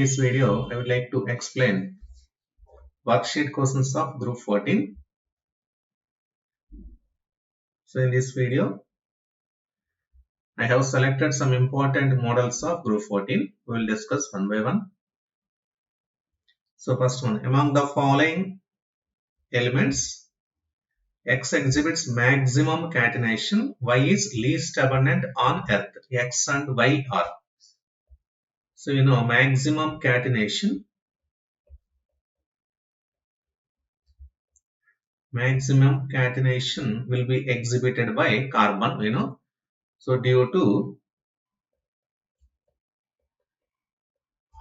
this video, I would like to explain worksheet questions of group 14. So in this video, I have selected some important models of group 14. We will discuss one by one. So first one, among the following elements, X exhibits maximum catenation, Y is least abundant on Earth. X and Y are. So you know maximum catenation. Maximum catenation will be exhibited by carbon, you know. So due to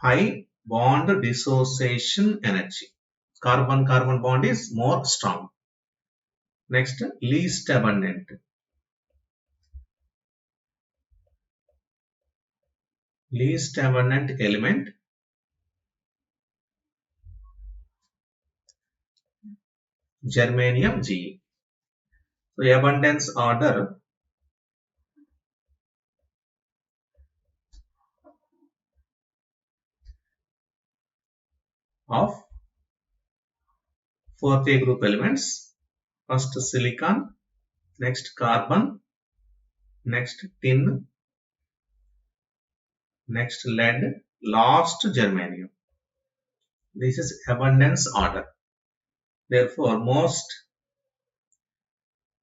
high bond dissociation energy, carbon-carbon bond is more strong. Next, least abundant. Least abundant element, germanium Ge. So abundance order of 4 group elements. First silicon, next carbon, next tin, next lead, last germanium. This is abundance order. Therefore, most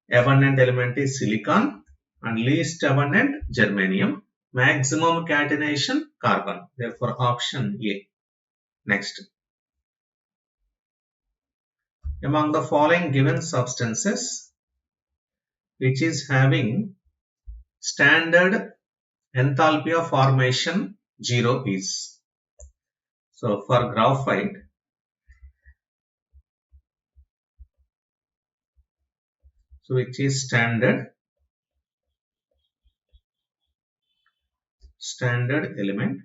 abundant element is silicon and least abundant germanium. Maximum catenation carbon. Therefore, option A. Next. Among the following given substances, which is having standard enthalpy of formation 0 is. So for graphite, so which is standard element,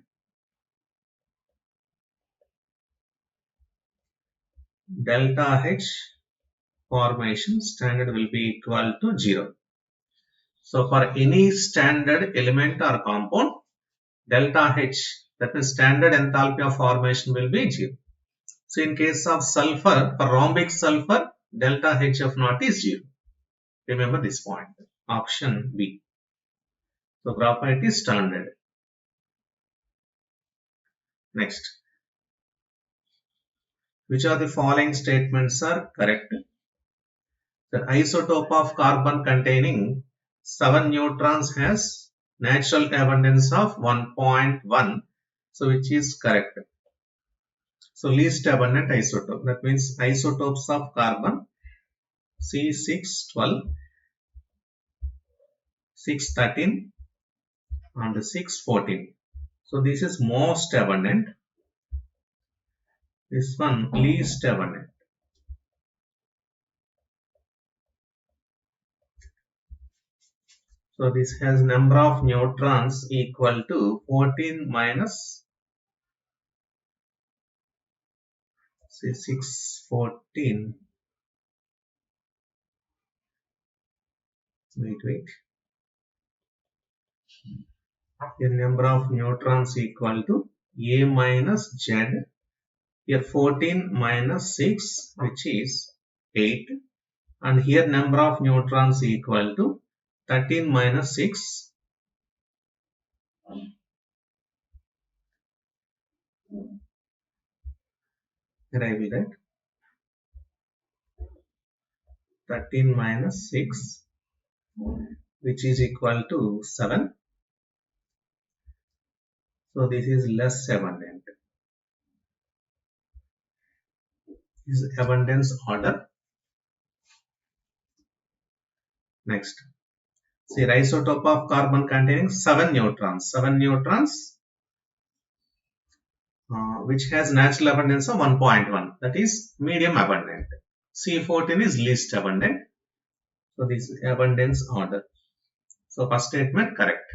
delta H formation standard will be equal to 0. So for any standard element or compound, delta H, that means standard enthalpy of formation will be 0. So in case of sulfur, for rhombic sulfur, delta HF0 is 0. Remember this point. Option B. So graphite is standard. Next. Which of the following statements are correct? The isotope of carbon containing 7 neutrons has natural abundance of 1.1. So which is correct? So least abundant isotope. That means isotopes of carbon C612, 613 and 614. So this is most abundant. This one least abundant. So this has number of neutrons equal to 14 minus 614. Wait. Here number of neutrons equal to A minus Z. Here 14 minus 6, which is 8. And here number of neutrons equal to 13 minus 6. Here I will write 13 minus 6, which is equal to 7. So this is less abundant. This is abundance order. Next. See, isotope of carbon containing 7 neutrons. 7 neutrons which has natural abundance of 1.1. That is medium abundant. C14 is least abundant. So this is abundance order. So first statement correct.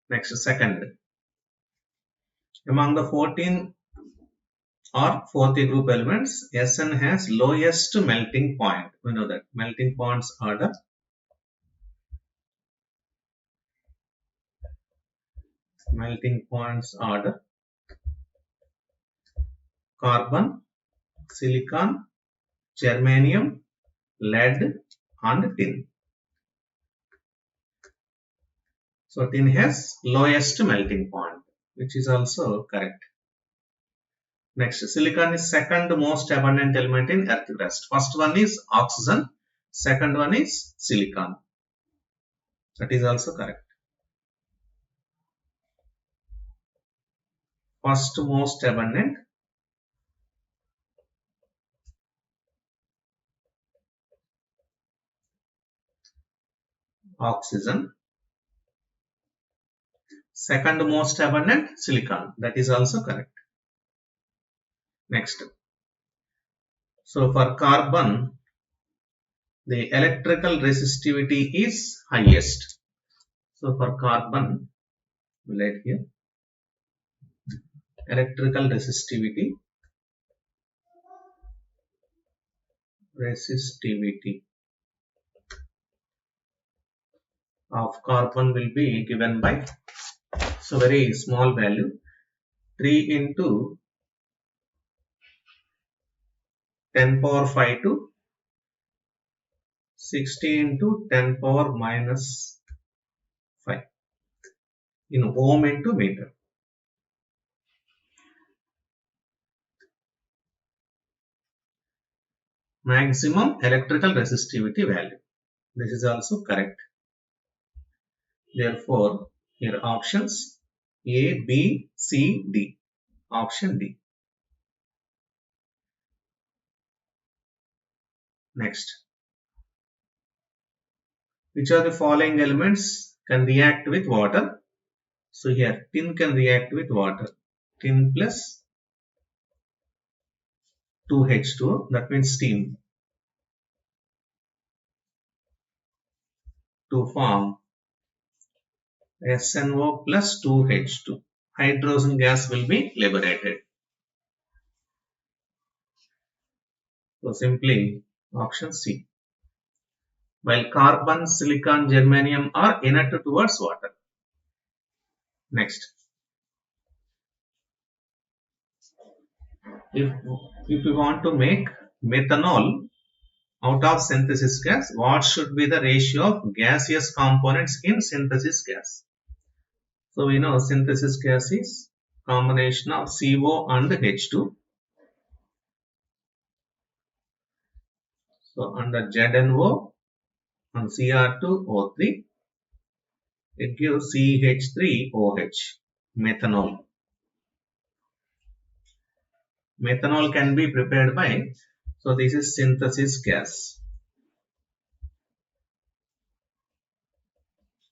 Next, second. Among the 14 or 40 group elements, Sn has lowest melting point. We know that melting points order. Melting points order. carbon, silicon, germanium, lead and tin. So tin has lowest melting point, which is also correct. Next, silicon is second most abundant element in earth crust. First one is oxygen, second one is silicon. That is also correct. First most abundant, oxygen. Second most abundant, silicon. That is also correct. Next. So for carbon, the electrical resistivity is highest. So for carbon, we'll write here electrical resistivity of carbon will be given by, so very small value, 3 into 10 power 5 to 60 into 10 power minus 5 in ohm into meter. Maximum electrical resistivity value. This is also correct. Therefore, here options A, B, C, D. Option D. Next. Which of the following elements can react with water? So here tin can react with water. Tin plus 2H2O, that means steam, to form SNO plus 2H2. Hydrogen gas will be liberated. So simply option C. While carbon, silicon, germanium are inert towards water. Next. If we want to make methanol out of synthesis gas, what should be the ratio of gaseous components in synthesis gas? So we know synthesis gas is combination of CO and H2. So under ZNO and Cr2O3, it gives CH3OH, methanol. Methanol can be prepared by, so this is synthesis gas.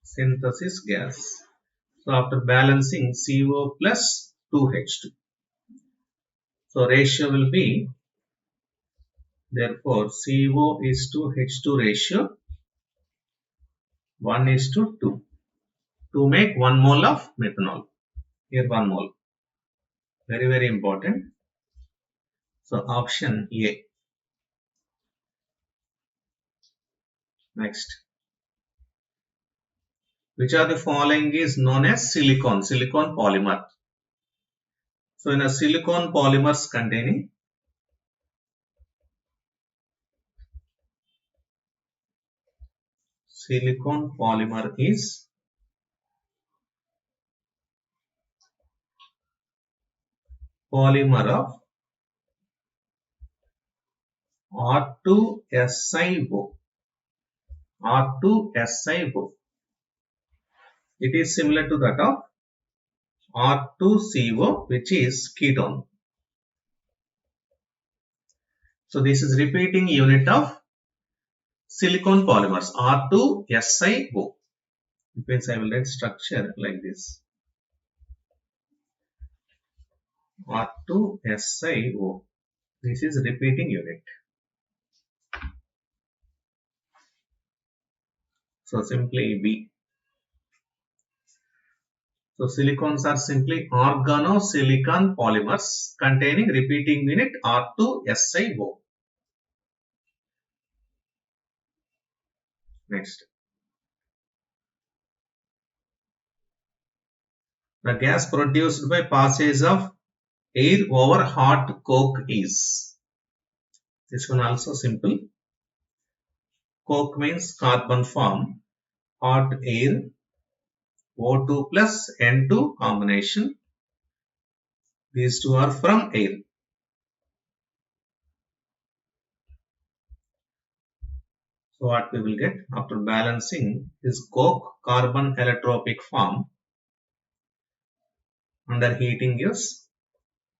Synthesis gas. So after balancing CO plus 2H2. So ratio will be, therefore CO is to H2 ratio 1 is to 2 to make 1 mole of methanol. Here 1 mole. Very, very important. So option A. Next. Which of the following is known as silicon polymer? So in a silicon polymers containing silicon polymer is polymer of R2SiO. R2SiO. It is similar to that of R2CO, which is ketone. So this is repeating unit of silicon polymers, R2SiO. It means I will write structure like this. R2SiO. This is repeating unit. So simply B. So silicons are simply organosilicon polymers containing repeating unit R2SiO. Next. The gas produced by passage of air over hot coke is. This one also simple. Coke means carbon form. Hot air O2 plus N2 combination. These two are from air. So what we will get after balancing is coke carbon allotropic form under heating is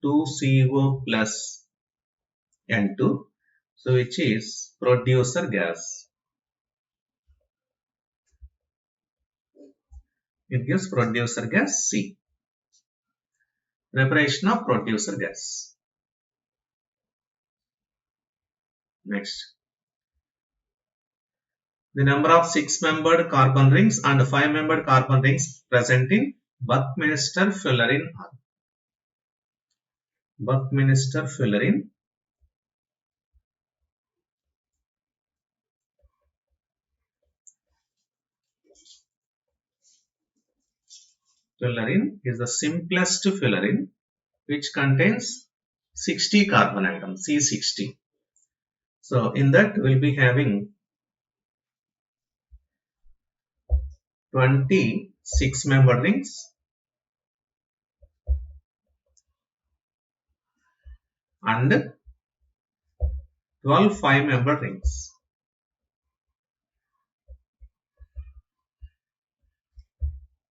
2CO plus N2. So which is producer gas. It gives producer gas C. Preparation of producer gas. Next. The number of 6-membered carbon rings and 5-membered carbon rings present in Buckminster fullerene. Buckminster fullerene. Fullerene is the simplest fullerene which contains 60 carbon atoms, C60. So in that we will be having 20 6-membered rings and 12 5-membered rings.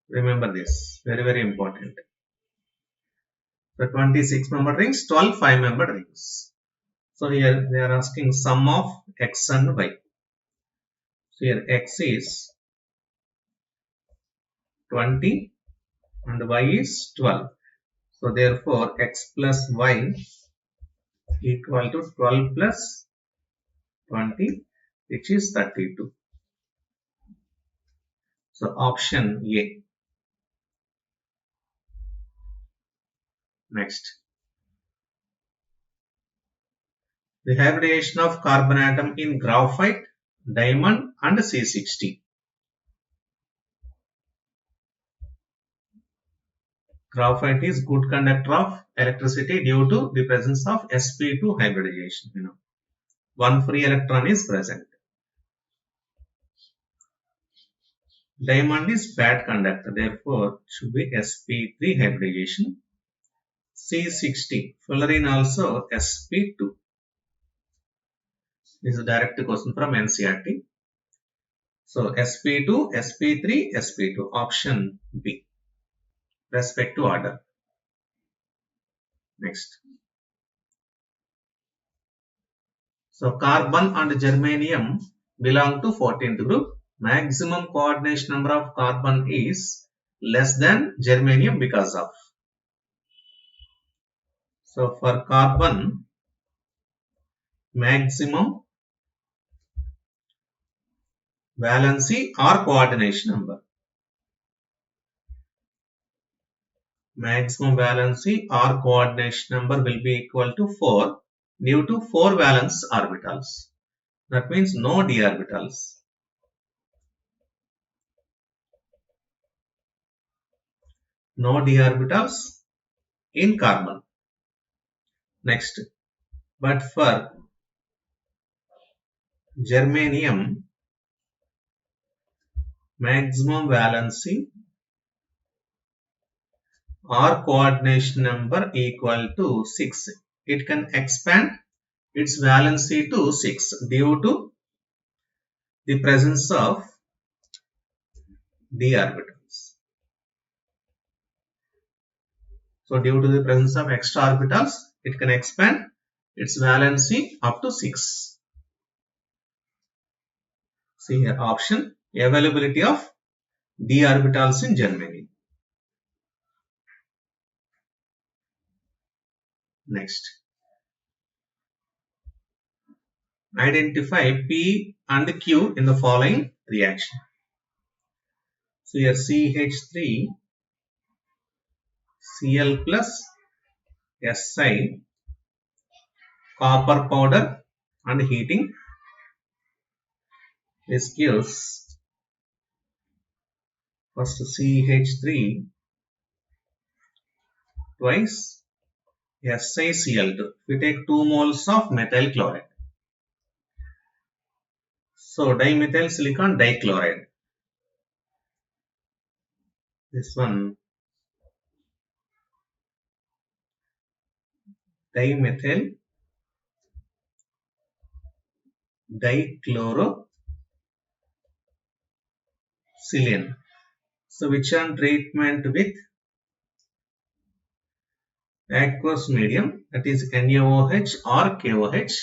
Remember this, very important. So 26-membered rings, 12 5-membered rings. So here they are asking sum of x and y. So here x is 20 and y is 12. So therefore x plus y equal to 12 plus 20, which is 32. So option A. Next. The hybridization of carbon atom in graphite, diamond and C60. Graphite is good conductor of electricity due to the presence of sp2 hybridization. One free electron is present. Diamond is bad conductor, therefore should be sp3 hybridization. C60, fullerene also sp2. This is a direct question from NCERT. So sp2, sp3, sp2, option B. Respect to order. Next. So carbon and germanium belong to 14th group. Maximum coordination number of carbon is less than germanium because of. So for carbon, maximum valency or coordination number. Maximum valency or coordination number will be equal to 4 due to 4 valence orbitals. That means no d orbitals. No d orbitals in carbon. Next. But for germanium, maximum valency or coordination number equal to 6. It can expand its valency to 6 due to the presence of d orbitals. So due to the presence of extra orbitals, it can expand its valency up to 6. See here option, availability of d orbitals in germanium. Next. Identify P and Q in the following reaction. So here CH3 Cl plus Si, copper powder and heating. This gives first CH3 twice SiCl2. We take 2 moles of methyl chloride. So dimethyl silicon dichloride. This one dimethyl dichlorosilane. So which one treatment with aqueous medium, that is NaOH or KOH.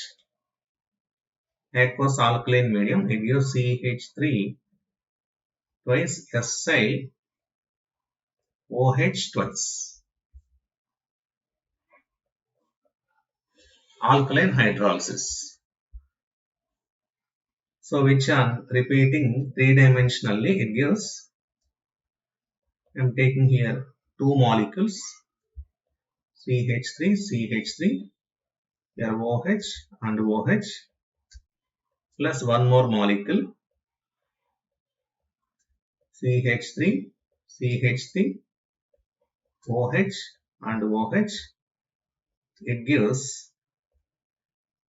Aqueous alkaline medium, it gives CH3 twice SiOH twice. Alkaline hydrolysis. So which one repeating three-dimensionally, it gives, I am taking here 2 molecules, CH3, CH3, here OH and OH, plus one more molecule, CH3, CH3, OH and OH. It gives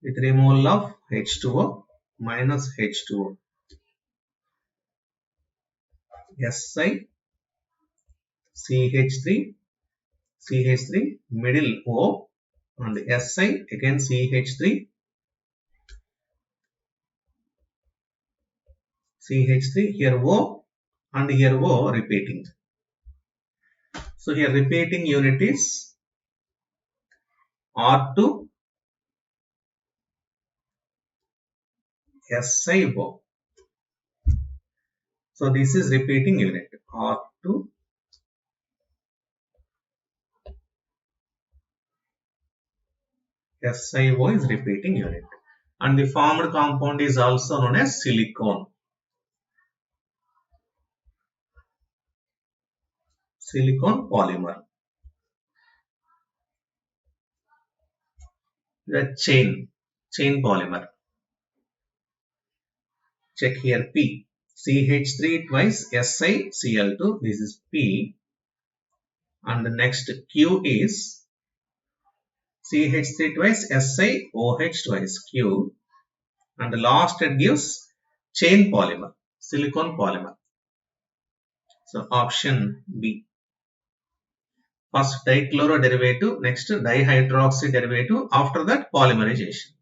with removal of H2O minus H2O. Si, CH3, CH3, middle O, and Si again CH3, CH3, here O and here O repeating. So here repeating unit is R2 SiO. So this is repeating unit R2 SiO is repeating unit, and the formed compound is also known as silicon. Silicon polymer. The chain polymer. Check here P. CH3 twice SiCl2. This is P. And the next Q is CH3 twice SiOH twice Q. And the last it gives chain polymer, silicon polymer. So option B. First dichloro derivative, next dihydroxy derivative, after that polymerization.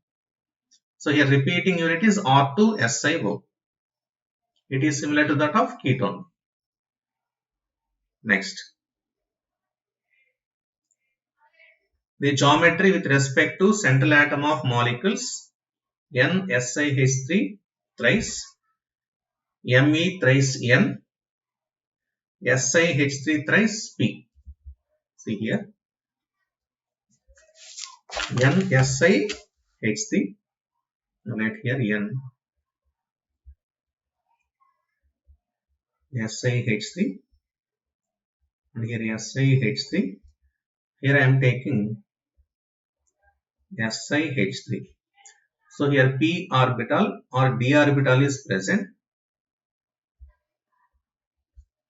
So here repeating unit is R2SiO. It is similar to that of ketone. Next. The geometry with respect to central atom of molecules NSiH3 thrice, Me thrice N, SiH3 thrice P. See here, NSiH3, write here N, SiH3, and here SiH3. Here I am taking SiH3. So here p orbital or d orbital is present.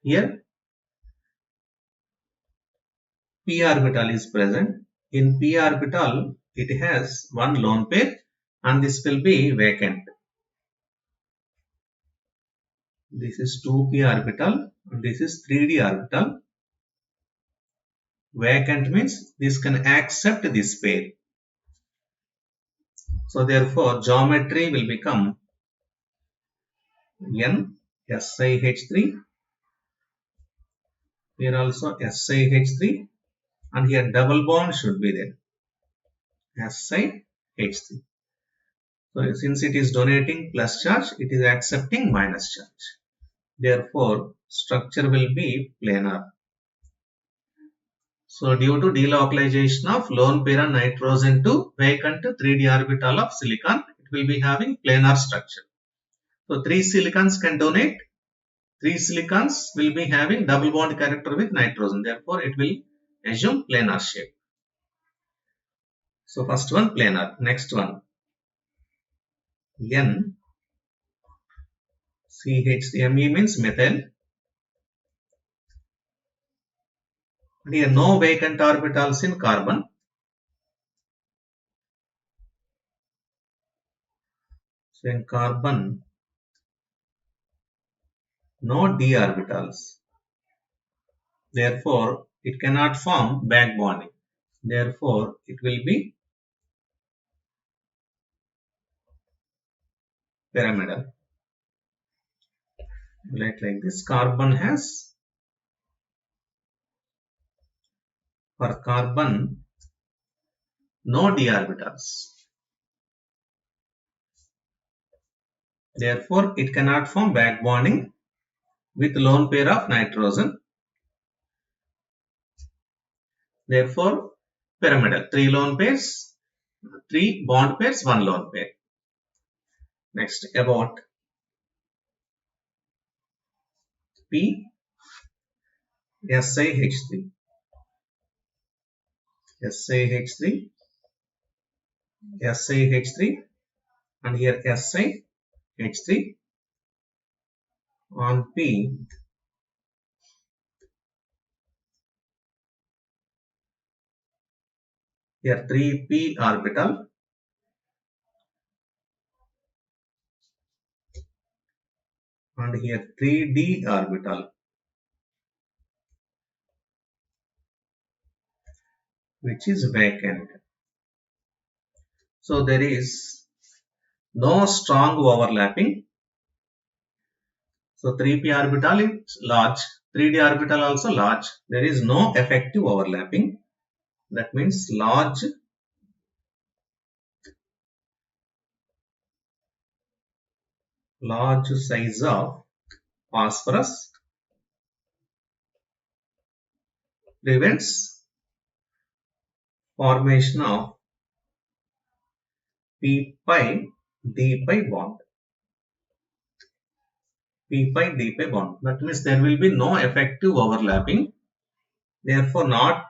Here p orbital is present. In p orbital it has one lone pair and this will be vacant. This is 2p orbital and this is 3d orbital. Vacant means this can accept this pair. So therefore geometry will become N SiH3. Here also SiH3 and here double bond should be there. SiH3. So since it is donating plus charge, it is accepting minus charge. Therefore structure will be planar. So due to delocalization of lone pair and nitrogen to vacant 3d orbital of silicon, it will be having planar structure. So 3 silicons can donate. 3 silicons will be having double bond character with nitrogen. Therefore it will assume planar shape. So first one planar. Next one N CH3 Me means methyl. And here no vacant orbitals in carbon. So in carbon, no d orbitals. Therefore, it cannot form back bonding. Therefore, it will be pyramidal. Like this, carbon has, for carbon, no d orbitals. Therefore, it cannot form back bonding with lone pair of nitrogen. Therefore, pyramidal. 3 lone pairs, 3 bond pairs, 1 lone pair. Next, about P, SiH3. SiH3, SiH3, and here SiH3 on P. Here 3p orbital and here 3d orbital, which is vacant. So there is no strong overlapping. So 3p orbital is large, 3d orbital also large. There is no effective overlapping. That means large size of phosphorus prevents formation of p pi d pi bond. P pi d pi bond. That means there will be no effective overlapping. Therefore, not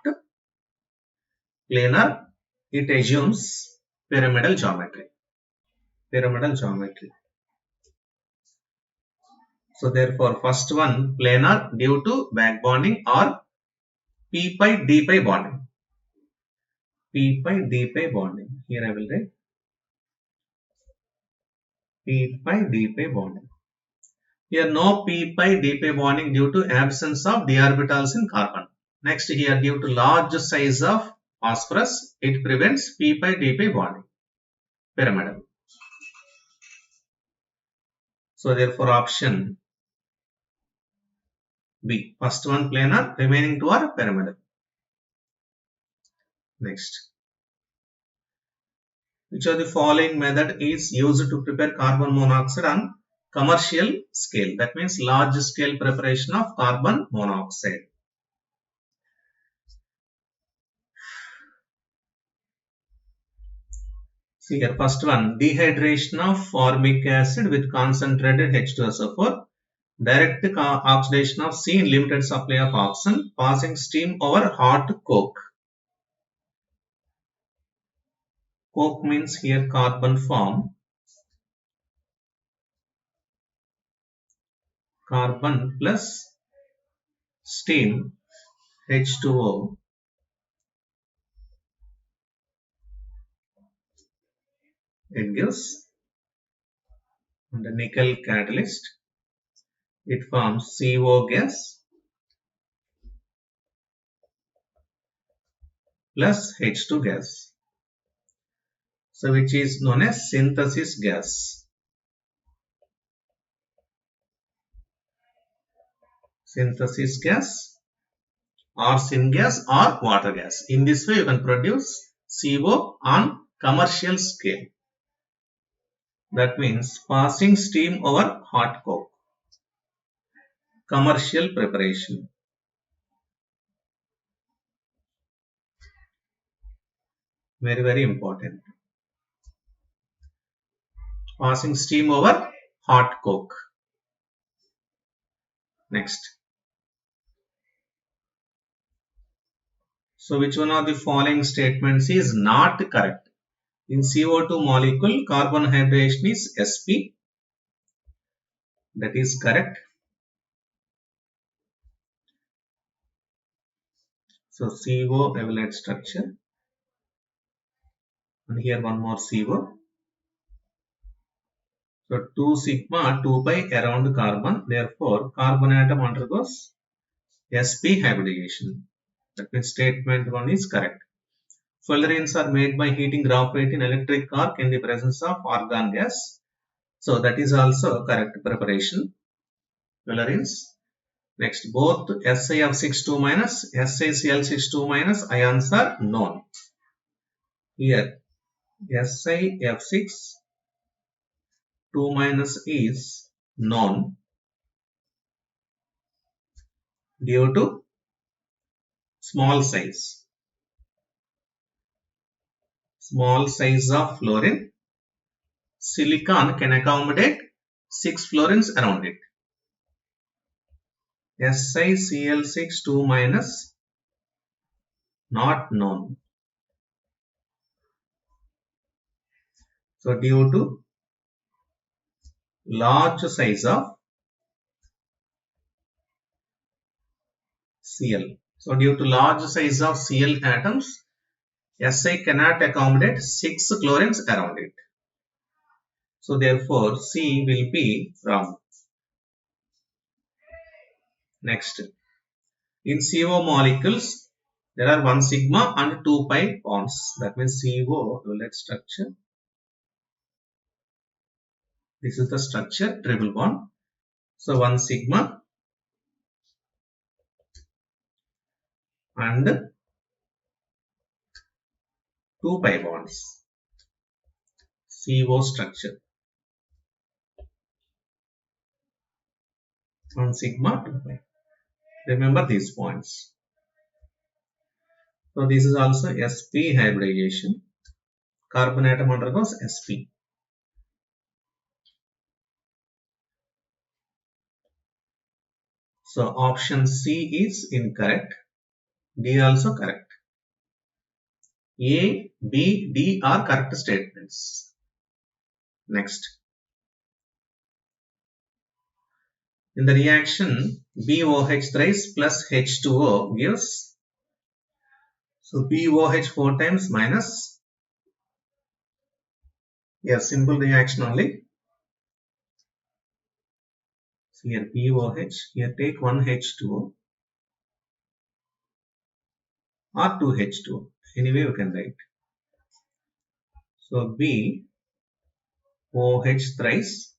planar. It assumes pyramidal geometry. Pyramidal geometry. So therefore, first one planar due to back bonding or p pi d pi bonding. P pi d pi bonding. Here I will write p pi d pi bonding. Here no p pi d pi bonding due to absence of d orbitals in carbon. Next here due to large size of phosphorus, it prevents p pi d pi bonding. Pyramidal. So therefore option B. First one planar, remaining two are pyramidal. Next. Which of the following method is used to prepare carbon monoxide on commercial scale? That means large scale preparation of carbon monoxide. See here, first one, dehydration of formic acid with concentrated H2SO4, direct oxidation of C in limited supply of oxygen, passing steam over hot coke. Coke means here carbon form, carbon plus steam, H2O, it gives, and the nickel catalyst, it forms CO gas plus H2 gas. So which is known as synthesis gas. Synthesis gas or syngas or water gas. In this way you can produce CO on commercial scale. That means passing steam over hot coke. Commercial preparation. Very, very important. Passing steam over hot coke. Next. So which one of the following statements is not correct? In CO2 molecule, carbon hydration is sp. That is correct. So CO I will add structure. And here one more CO. So 2 sigma 2 pi around carbon. Therefore, carbon atom undergoes sp hybridization. That means statement 1 is correct. Fullerenes are made by heating graphite in electric arc in the presence of argon gas. So that is also correct preparation. Fullerenes. Next, both SiF62 minus, SiCl62 minus ions are known. Here, SiF6 2 minus is known due to small size. Small size of fluorine. Silicon can accommodate 6 fluorines around it. SiCl6 2 minus not known. So due to large size of Cl. So due to large size of Cl atoms, Si cannot accommodate 6 chlorines around it. So therefore C will be wrong. Next, in CO molecules there are 1 sigma and 2 pi bonds. That means CO violet structure. This is the structure, triple bond. So 1 sigma and 2 pi bonds. CO structure. 1 sigma 2 pi. Remember these points. So this is also sp hybridization. Carbon atom undergoes sp. So option C is incorrect. D also correct. A, B, D are correct statements. Next. In the reaction, BOH thrice plus H2O gives, so BOH 4 times minus, yes, simple reaction only. So here BOH, here take 1 H2O or 2 H2O. Anyway, you can write. So BOH thrice,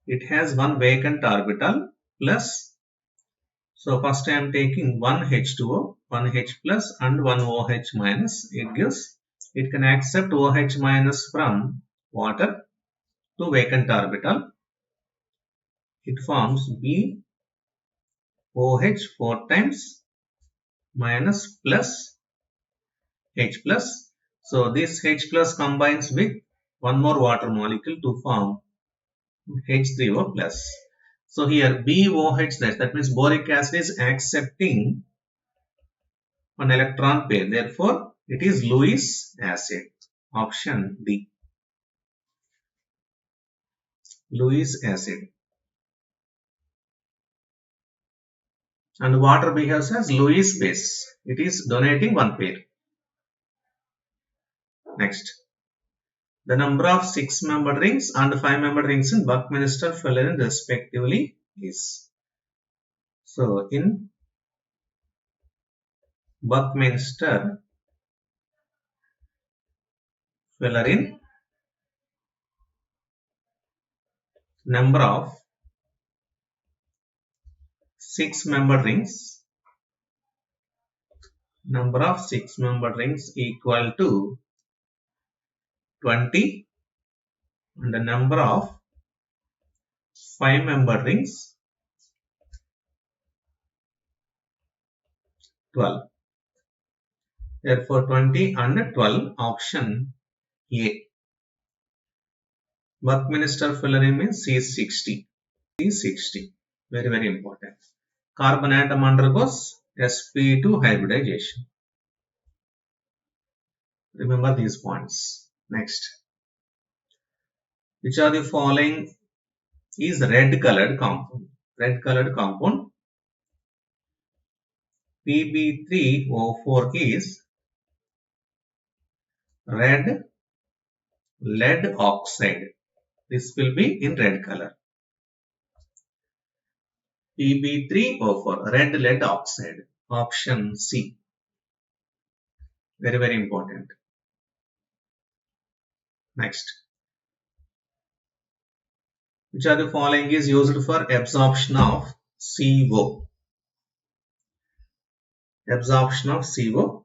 it has one vacant orbital plus, so first I am taking 1 H2O, 1 H plus and 1 OH minus. It gives, it can accept OH minus from water to vacant orbital. It forms BOH 4 times minus plus H plus. So this H plus combines with one more water molecule to form H3O plus. So here BOH, that means boric acid is accepting an electron pair. Therefore, it is Lewis acid. Option D. Lewis acid. And water behaves as Lewis base. It is donating one pair. Next. The number of 6-membered rings and 5-membered rings in Buckminster Fullerene respectively is. So in Buckminster Fullerene, number of 6-membered rings, equal to 20, and the number of 5-membered rings 12. Therefore 20 and 12, option A. Buckminster Fullerene means C60. C60. Very, very important. Carbon atom undergoes sp2 hybridization. Remember these points. Next. Which are the following is red colored compound? Red colored compound Pb3O4 is red lead oxide. This will be in red color. Pb3O4, red lead oxide. Option C. Very, very important. Next. Which of the following is used for absorption of CO? Absorption of CO.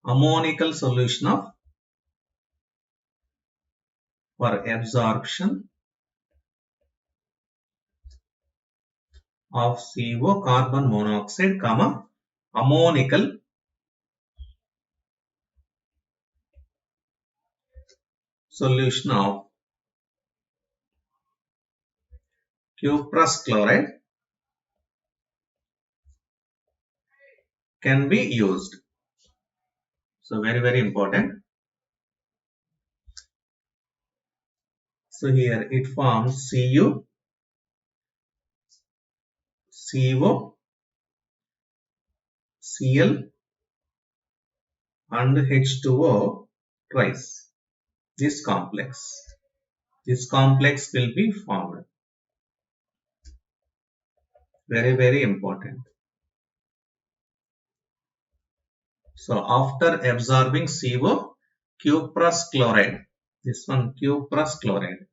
Ammonical solution of for absorption of CO, carbon monoxide, comma, ammonical solution of cuprous chloride can be used. So very, very important. So here it forms Cu, CO, Cl and H2O twice. This complex will be formed. Very, very important. So after absorbing CO, cuprous chloride, this one cuprous chloride,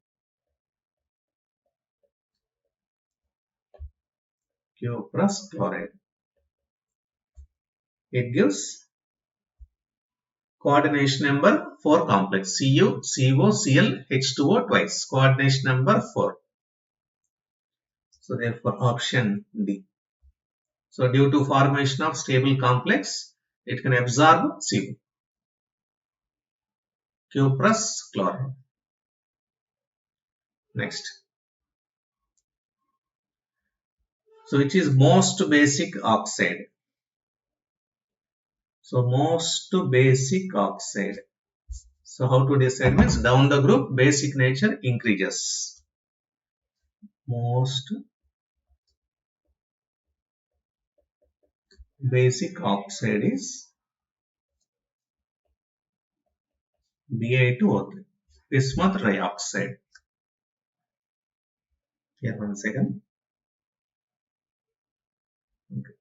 it gives coordination number 4 complex, Cu, CO, Cl, H2O twice, coordination number 4. So therefore option D. So due to formation of stable complex, it can absorb CO, cuprous chloride. Next. So which is most basic oxide? So most basic oxide. So how to decide means down the group basic nature increases. Most basic oxide is Ba2O3, bismuth dioxide. Here one second. Okay.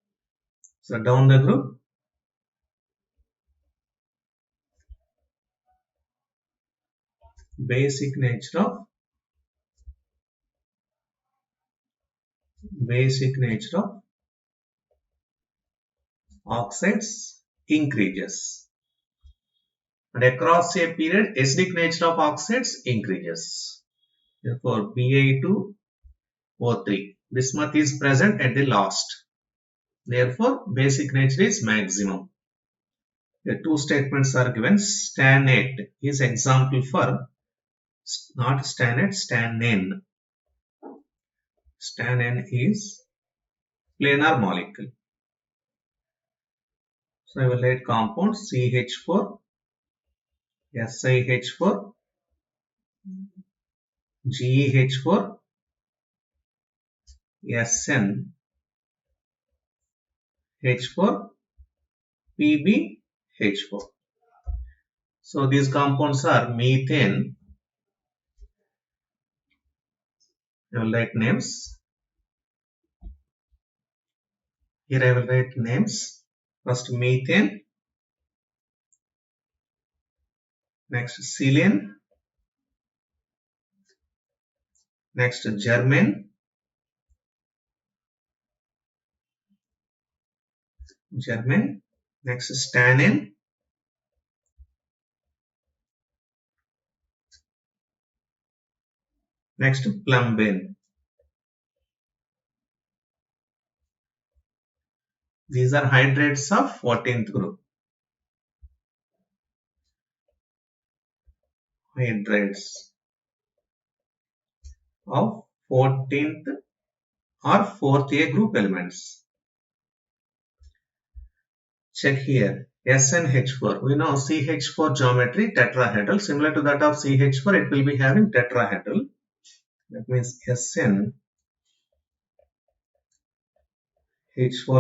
So down the group basic nature of oxides increases, and across a period acidic nature of oxides increases. Therefore Ba2O3, bismuth is present at the last. Therefore basic nature is maximum. The two statements are given. Stannate is example for not stannate, stannane. Stannane is planar molecule. So I will write compound CH4, SiH4, GeH4, SnH4, PbH4. So these compounds are methane. I will write names. Here I will write names. First methane, next silane, next germane, next stannane, next plumbane. These are hydrates of 14th group. Hydrates of 14th or 4th A group elements. Check here. SnH4. We know CH4 geometry tetrahedral. Similar to that of CH4, it will be having tetrahedral. That means SnH4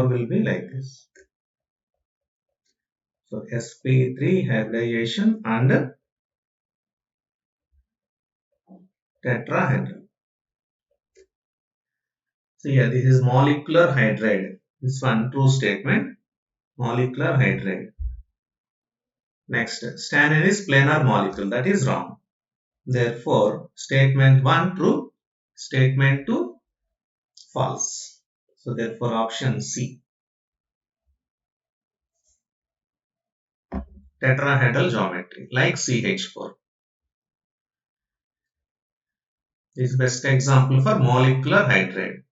will be like this. So sp3 hybridization and tetrahedral. So here this is molecular hydride. This one true statement, molecular hydride. Next, stannine is planar molecule. That is wrong. Therefore, statement 1 true, statement 2 false. So therefore option C. Tetrahedral geometry like CH4. This is best example for molecular hydride.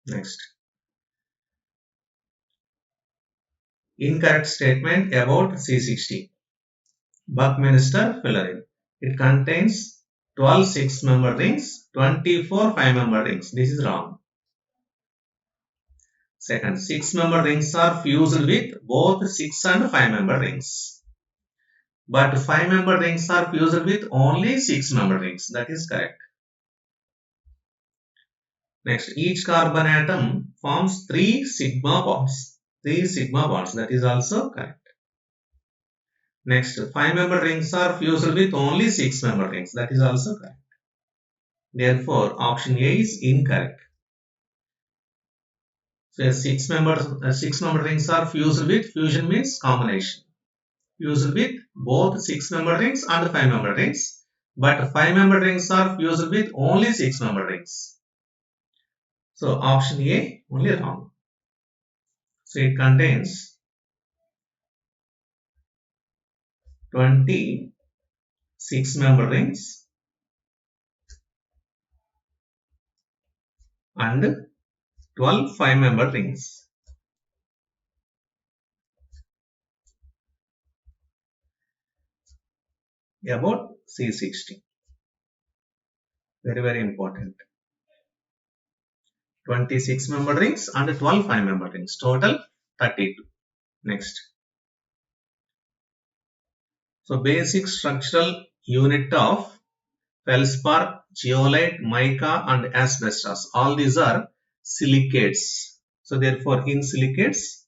Next. Incorrect statement about C60. Buckminster Fullerene. It contains 12 6-member rings, 24 5-member rings. This is wrong. Second, 6-member rings are fused with both 6 and 5-member rings. But 5-member rings are fused with only 6-member rings. That is correct. Next, each carbon atom forms 3 sigma bonds. 3 sigma bonds. That is also correct. Next, 5-member rings are fused with only 6-member rings. That is also correct. Therefore, option A is incorrect. So, 6-member rings are fused with, fusion means combination. Fused with both 6-member rings and 5-member rings. But 5-member rings are fused with only 6-member rings. So, option A only wrong. So, it contains 20 6-member rings and 12 5-member rings. About C60. Very important. 26 member rings and 12 5-member rings. Total 32. Next. So basic structural unit of feldspar, zeolite, mica and asbestos. All these are silicates. So therefore in silicates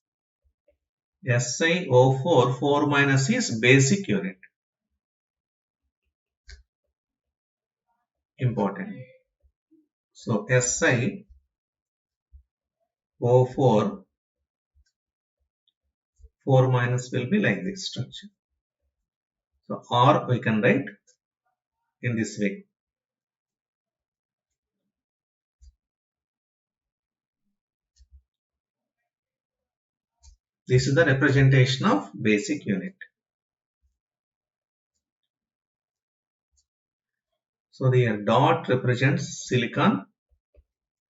SiO4 4 minus is basic unit. Important. So SiO4 4 minus will be like this structure. So or we can write in this way. This is the representation of basic unit. So the dot represents silicon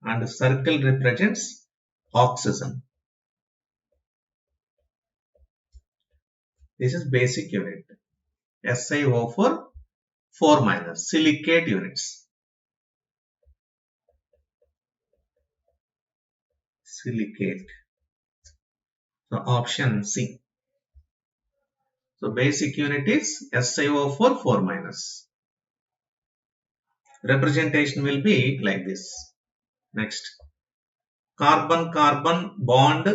and circle represents oxygen. This is basic unit. SiO4 4 minus silicate units. Silicate. So option C. So basic unit is SiO4 4 minus. Representation will be like this. Next. Carbon-carbon bond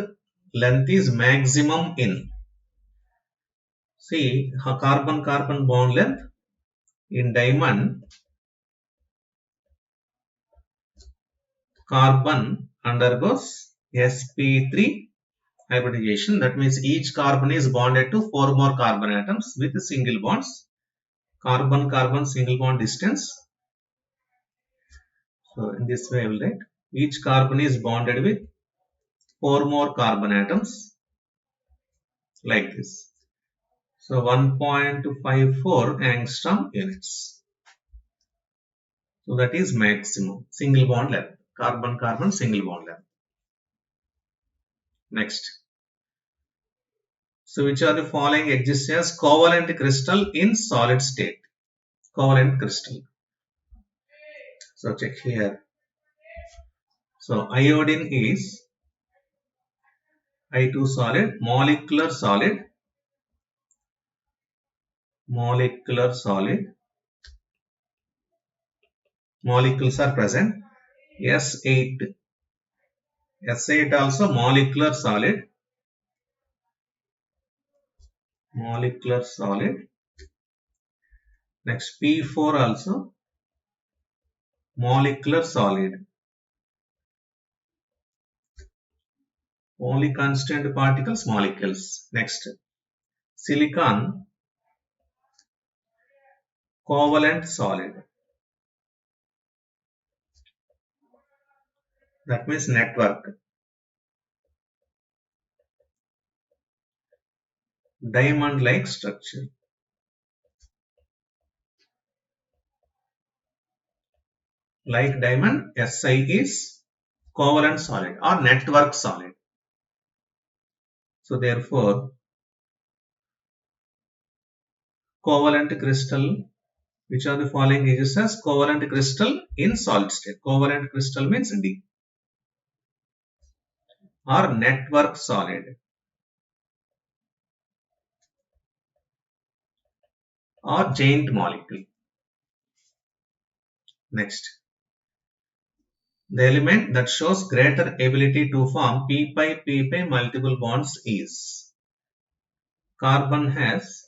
length is maximum in. See, carbon-carbon bond length in diamond, carbon undergoes sp3 hybridization. That means each carbon is bonded to 4 more carbon atoms with single bonds. Carbon-carbon single bond distance. So in this way I will write. Each carbon is bonded with 4 more carbon atoms like this. So 1.54 angstrom units. So that is maximum single bond length. Carbon-carbon single bond length. Next. So which are the following exists as covalent crystal in solid state? Covalent crystal. So check here. So iodine is I2 solid, molecular solid, molecules are present. S8, S8 also molecular solid, Next P4 also molecular solid. Only constant particles molecules. Next silicon covalent solid. That means network. Diamond like structure. Like diamond, Si is covalent solid or network solid. So therefore, covalent crystal, which are the following is as covalent crystal in solid state. Covalent crystal means D. Or network solid or giant molecule. Next, the element that shows greater ability to form p-pi multiple bonds is carbon has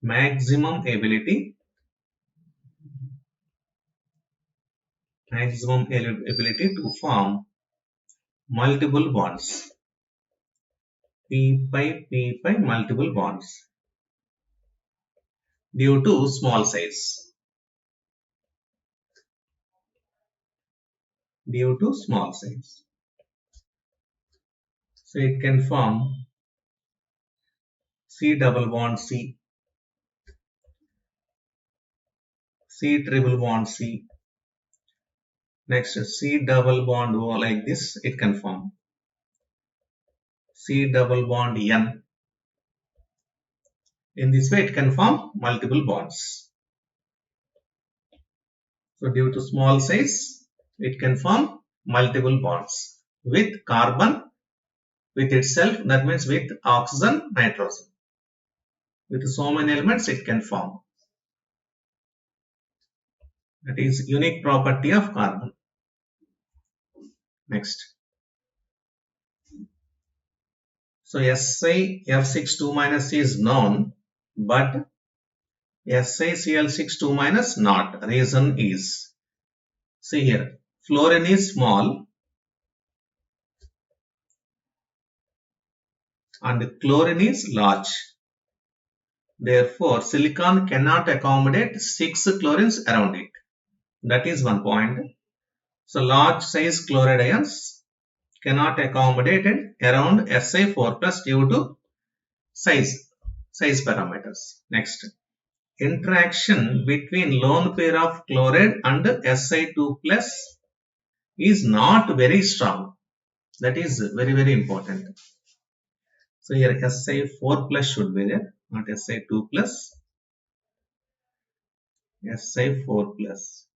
maximum ability to form multiple bonds. P-pi multiple bonds due to small size. Due to small size. So it can form C double bond C, C triple bond C. Next C double bond O like this it can form. C double bond N. In this way it can form multiple bonds. So due to small size it can form multiple bonds with carbon, with itself, that means with oxygen, nitrogen. With so many elements it can form. That is unique property of carbon. Next. So Si F6 2- is known, but SiCl6 2- not. Reason is, see here, fluorine is small and chlorine is large. Therefore, silicon cannot accommodate 6 chlorines around it. That is one point. So, large size chloride ions cannot accommodate it around Si4 plus due to size parameters. Next, interaction between lone pair of chloride and Si2 plus is not very strong. That is very important. So here Si4 plus should be there, not Si2 plus. Si4 plus.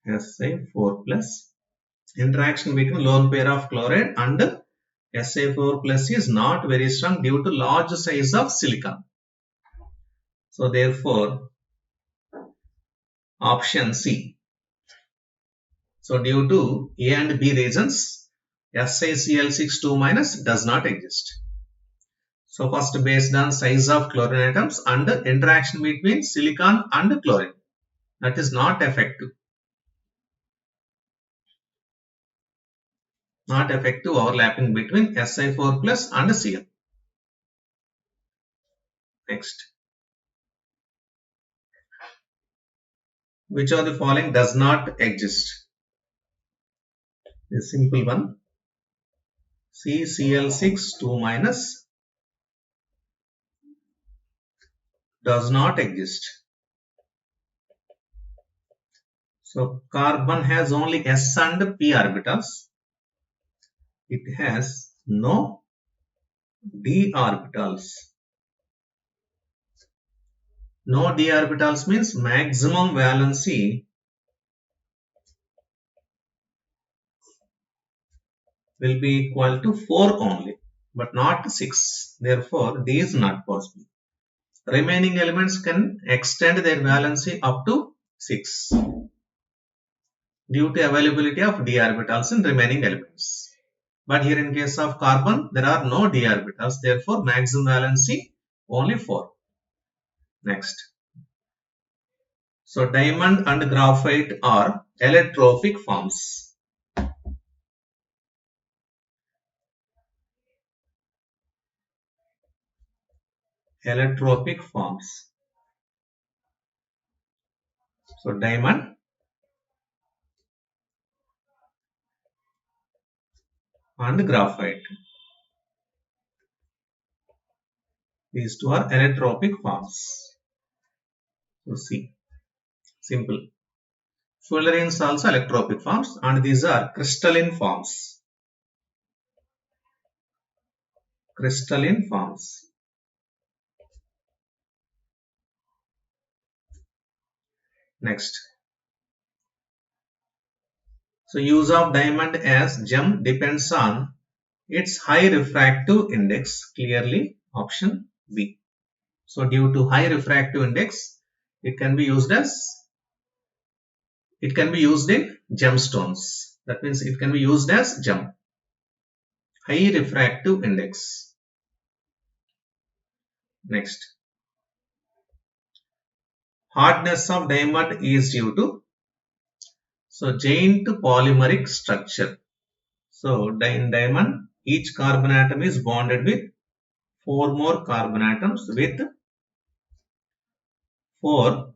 Si4 plus. Interaction between lone pair of chloride and Si4 plus is not very strong due to large size of silicon. So therefore, option C. So due to A and B reasons, SiCl6 2- does not exist. So first, based on size of chlorine atoms and interaction between silicon and chlorine, that is not effective. Not effective overlapping between Si4 plus and Cl. Next. Which of the following does not exist? A simple one. CCl6 2- does not exist. So carbon has only s and p orbitals. It has no d orbitals. No d orbitals means maximum valency will be equal to 4 only, but not 6. Therefore, D is not possible. Remaining elements can extend their valency up to 6 due to availability of d orbitals in remaining elements. But here in case of carbon, there are no d orbitals. Therefore, maximum valency Only 4. Next. So diamond and graphite are allotropic forms. Allotropic forms. So diamond and graphite. These two are allotropic forms. So see, simple. Fullerenes also allotropic forms, and these are crystalline forms. Crystalline forms. Next. So use of diamond as gem depends on its high refractive index. Clearly option B. So due to high refractive index, it can be used in gemstones. That means it can be used as gem. High refractive index. Next. Hardness of diamond is due to giant polymeric structure. So in diamond, each carbon atom is bonded with 4 more carbon atoms with 4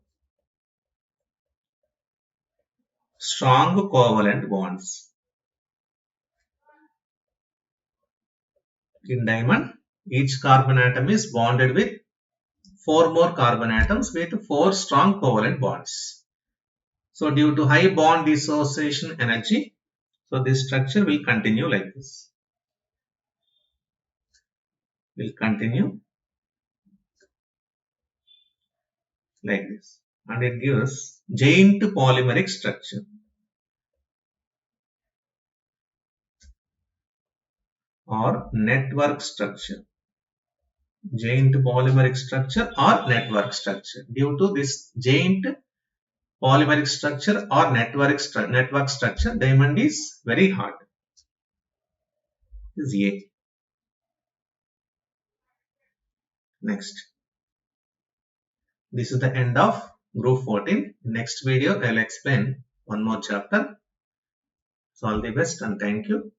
strong covalent bonds. In diamond, each carbon atom is bonded with 4 more carbon atoms with 4 strong covalent bonds. So due to high bond dissociation energy, so this structure will continue like this. Will continue like this. And it gives giant polymeric structure or network structure. Giant polymeric structure or network structure. Due to this giant polymeric structure or network structure, diamond is very hard. This is A. Next. This is the end of group 14. Next video I will explain one more chapter. So all the best and thank you.